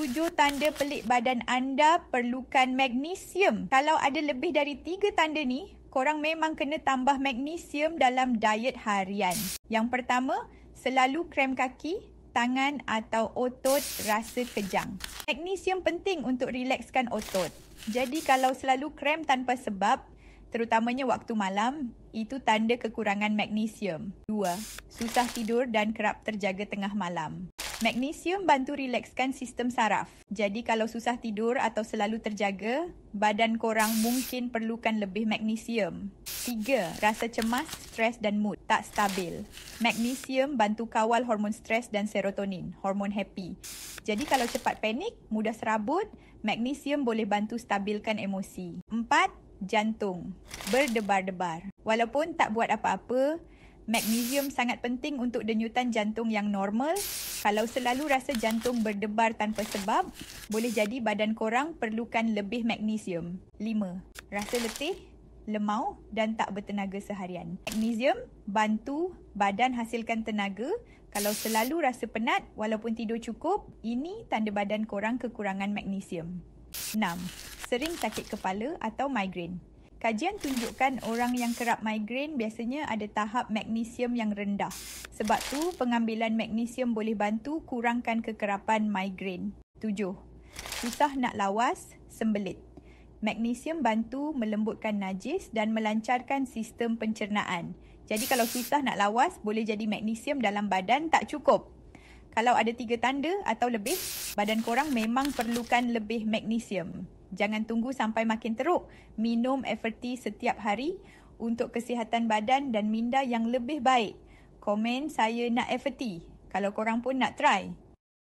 7 tanda pelik badan anda perlukan magnesium. Kalau ada lebih dari 3 tanda ni, korang memang kena tambah magnesium dalam diet harian. Yang pertama, selalu krem kaki, tangan atau otot rasa kejang. Magnesium penting untuk rilekskan otot. Jadi kalau selalu krem tanpa sebab, terutamanya waktu malam, itu tanda kekurangan magnesium. 2. Susah tidur dan kerap terjaga tengah malam. Magnesium bantu rilekskan sistem saraf. Jadi kalau susah tidur atau selalu terjaga, badan korang mungkin perlukan lebih magnesium. 3. Rasa cemas, stres dan mood tak stabil. Magnesium bantu kawal hormon stres dan serotonin, hormon happy. Jadi kalau cepat panik, mudah serabut, magnesium boleh bantu stabilkan emosi. 4. Jantung berdebar-debar. Walaupun tak buat apa-apa, magnesium sangat penting untuk denyutan jantung yang normal. Kalau selalu rasa jantung berdebar tanpa sebab, boleh jadi badan korang perlukan lebih magnesium. 5. Rasa letih, lemau dan tak bertenaga seharian. Magnesium bantu badan hasilkan tenaga. Kalau selalu rasa penat walaupun tidur cukup, ini tanda badan korang kekurangan magnesium. 6. Sering sakit kepala atau migrain. Kajian tunjukkan orang yang kerap migrain biasanya ada tahap magnesium yang rendah. Sebab tu, pengambilan magnesium boleh bantu kurangkan kekerapan migrain. 7. Susah nak lawas, sembelit. Magnesium bantu melembutkan najis dan melancarkan sistem pencernaan. Jadi kalau susah nak lawas, boleh jadi magnesium dalam badan tak cukup. Kalau ada 3 tanda atau lebih, badan korang memang perlukan lebih magnesium. Jangan tunggu sampai makin teruk. Minum FRT setiap hari untuk kesihatan badan dan minda yang lebih baik. Komen saya nak FRT. Kalau korang pun nak try.